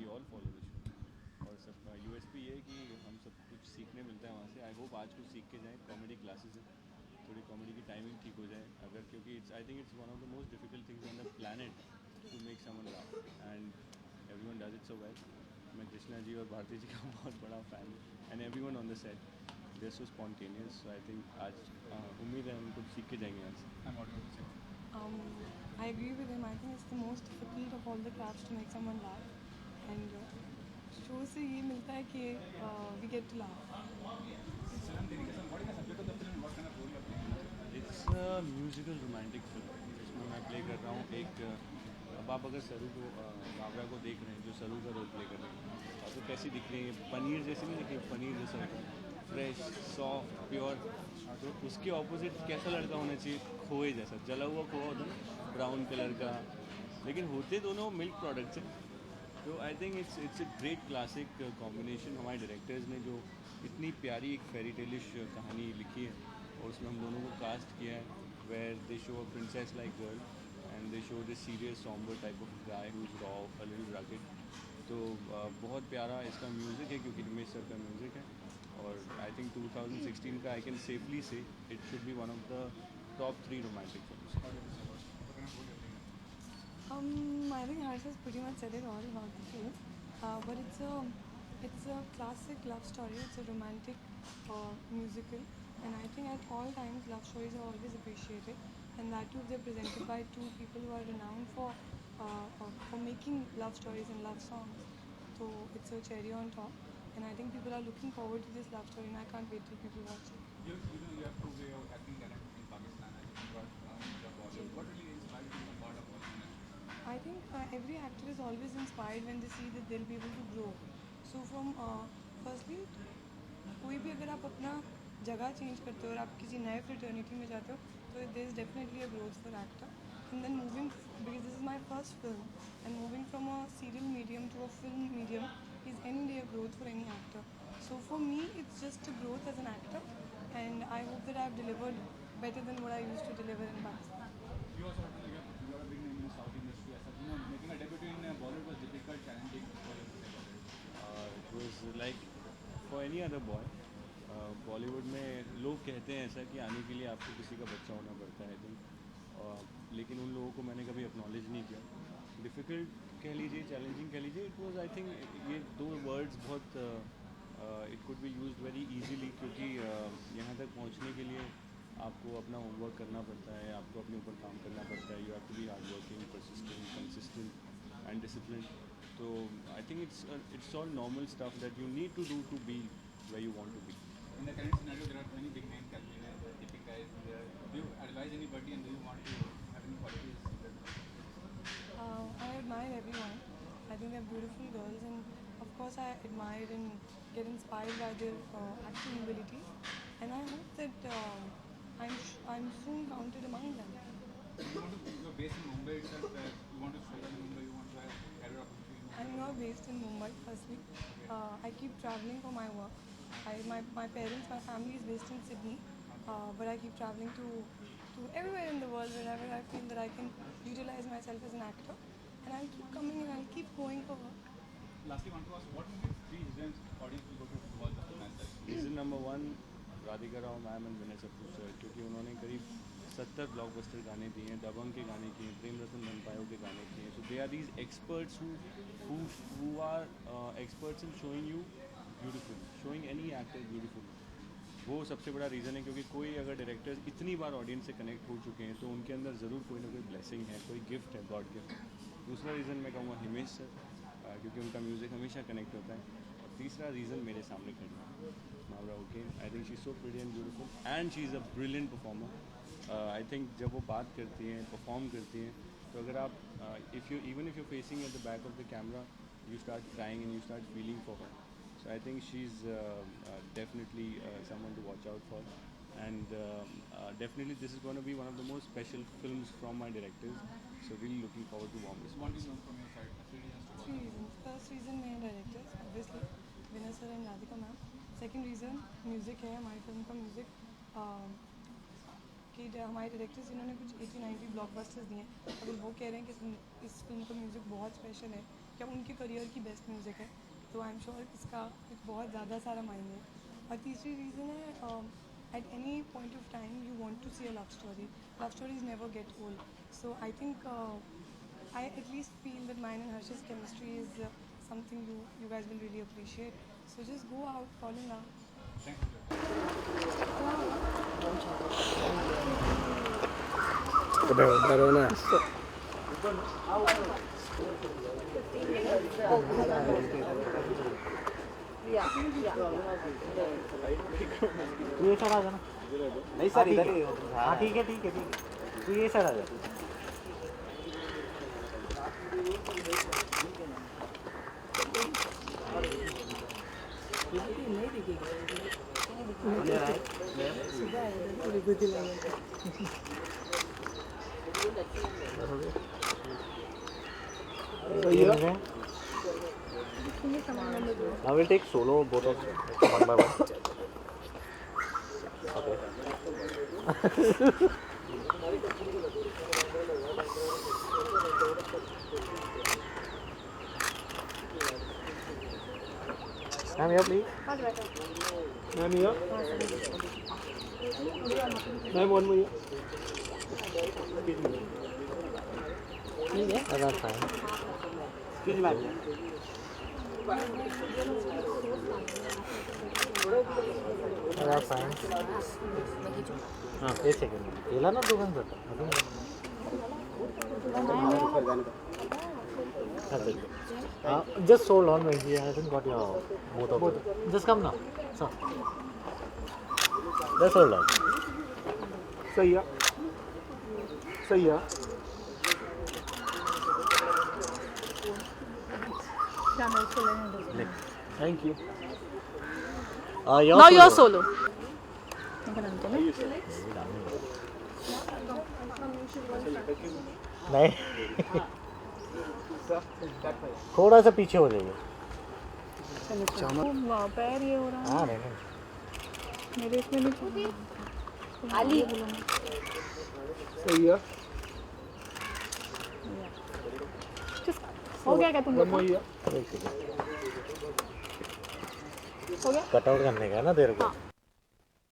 We all follow the show. और सबका USP ये है कि हम सब कुछ सीखने मिलता है वहाँ से। आई होप आज कुछ सीख के जाएँ। कॉमेडी क्लासेस है, थोड़ी कॉमेडी की टाइमिंग ठीक हो जाए अगर, क्योंकि it's I think it's one of the most difficult things on the planet to make someone laugh and everyone does it so well. मैं कृष्णा जी और भारती जी का बहुत बड़ा फ़ैन हूँ and everyone on the set they so spontaneous. So I think आज उम्मीद है हम कुछ सीख के जाएंगे आज से। Um, I agree with him. I think it's the most difficult of all the crafts to make someone laugh. And show से ये मिलता है कि we get to laugh. It's musical romantic film जिसमें मैं प्ले कर रहा हूँ एक अब आप अगर सरू को बाबरा को देख रहे हैं जो सरू का रोल प्ले कर रहे हैं तो कैसी दिख रही है, पनीर जैसी नहीं दिख रही, पनीर जैसा होता है, फ्रेश सॉफ्ट प्योर। तो उसके ऑपोजिट कैसा लड़का होना चाहिए, खोए जैसा, जला हुआ खोआ होता है ना, ब्राउन कलर का, लेकिन होते दोनों मिल्क प्रोडक्ट्स हैं। तो I think it's a great classic combination. हमारे डायरेक्टर्स ने जो इतनी प्यारी एक फेरी टेलिश कहानी लिखी है और उसमें हम दोनों को कास्ट किया है, where they show a princess like girl and they show the serious sombre type of guy who is raw a little rugged. तो बहुत प्यारा इसका म्यूज़िक है क्योंकि रमेश सर का म्यूज़िक है। और आई थिंक 2016 का आई कैन सेफली से it should be one of the top 3 romantic film. I think Harsh has pretty much said it all about the film. But it's a classic love story. It's a romantic musical, and I think at all times love stories are always appreciated, and that too if they're presented by two people who are renowned for making love stories and love songs. So it's a cherry on top, and I think people are looking forward to this love story, and I can't wait till people watch it. You have two way of acting talent in Pakistan. I think you are in Bollywood. What really inspired you to be part of Bollywood? I think every actor is always inspired when they see that they'll be able to grow. So from firstly, कोई भी अगर आप अपना जगह change करते हो और आप किसी नए फ्रेटर्निटी में जाते हो तो there is definitely a growth for actor and then moving because this is my first film and moving from a serial medium to a film medium is any day a growth for any actor. So for me it's just a growth as an actor and I hope that I have delivered better than what I used to deliver in Pakistan. You also you are a big name in the South industry. As you know, making a debut in Bollywood was difficult, challenging for you to say about it. It was like for any other boy. Bollywood में लोग कहते हैं ऐसा कि आने के लिए आपको किसी का बच्चा होना पड़ता है, आई थिंक, लेकिन उन लोगों को मैंने कभी एक्नॉलेज नहीं किया। डिफ़िकल्ट कह लीजिए, चैलेंजिंग कह लीजिए, इट वाज आई थिंक ये दो वर्ड्स बहुत it could be used very easily क्योंकि यहाँ तक पहुँचने के लिए आपको अपना होमवर्क करना पड़ता है, आपको अपने ऊपर काम करना पड़ता है, you have to be hard working, persistent, consistent and discipline. तो I think it's all normal stuff that you need to do to be where you want to be. In the current scenario, there are many big names. Katrina, Deepika is there. Do you advise anybody, and do you want to have any qualities? I admire everyone. I think they're beautiful girls, and of course, I admire and get inspired by their acting abilities. And I hope that I'm soon counted among them. You are based in Mumbai itself. You want to struggle in Mumbai. You want to have career opportunity in Mumbai. I'm not based in Mumbai, firstly. I keep traveling for my work. My parents, my family is based in Sydney, but I keep traveling to everywhere in the world wherever I feel that I can utilize myself as an actor. And I'll keep coming and I'll keep going for work. Lastly, I want to ask, what will be three reasons audience will go to watch the film as such? Reason number one, Radhika Rao ma'am and Vinay Sapru sir, क्योंकि उन्होंने करीब 70 blockbuster गाने दिए हैं, दबंग के गाने किए हैं, प्रेम रतन धन पायो के गाने किए हैं। So they are these experts who are experts in showing you beautiful, showing any actor beautiful. वो सबसे बड़ा रीज़न है क्योंकि कोई अगर डायरेक्टर्स इतनी बार ऑडियंस से कनेक्ट हो चुके हैं तो उनके अंदर ज़रूर कोई ना कोई ब्लेसिंग है, कोई गिफ्ट है, गॉड गिफ्ट। दूसरा रीज़न मैं कहूँगा हिमेश सर, क्योंकि उनका म्यूज़िक हमेशा कनेक्ट होता है। और तीसरा रीज़न मेरे सामने खड़ी है Mawra okay. I think she is so pretty and beautiful and she is a brilliant performer. I think जब वो बात करती हैं, परफॉर्म करती हैं, तो अगर आप if you facing at the back of the camera you start crying and you start feeling for her. So I think she's definitely someone to watch out for, and definitely this is going to be one of the most special films from my directors. So really looking forward to warm Want to response. know from your side, three reasons to watch Three the film. reasons. First reason मेरे directors, obviously, Vinay sir and Radhika ma'am. Second reason music है, हमारी film का music कि हमारे directors जिन्होंने कुछ 80-90 blockbusters दिए हैं, अगर वो कह रहे हैं कि इस फिल्म का म्यूज़िक बहुत स्पेशल है क्या उनके करियर की बेस्ट म्यूज़िक है, तो आई एम श्योर इसका एक बहुत ज़्यादा सारा मायने है। और तीसरी रीज़न है at any point of time you want to see a love stories never get old, so I think I at least feel that mine and Harsh's chemistry is something you guys will really appreciate. So just go out, fall in love. तू ये side आ जाना। नहीं sir इधर ही। हाँ ठीक है ठीक है ठीक है, तू ये साइड आ जा। I will take solo both of one by one. Okay. Ma'am, here please. Ma'am, here. Ma'am, one more here. Oh, that's fine. Excuse me, ma'am. Oh, that's fine. हाँ, एक सेकंड। केला ना दुकान पर था। Just hold on, man. He hasn't got your both of them. Just come now, sir. Just hold on. सही है, सही है। Thank you. Now you're solo. नहीं थोड़ा सा पीछे हो जाइए। वाह पैर ये हो रहा है हाँ नहीं मेरे इसमें नहीं Ali. सही है। हो गया क्या तुम लोग one more here. एक सेकंड हो गया कट आउट करने का है ना तेरे को। हाँ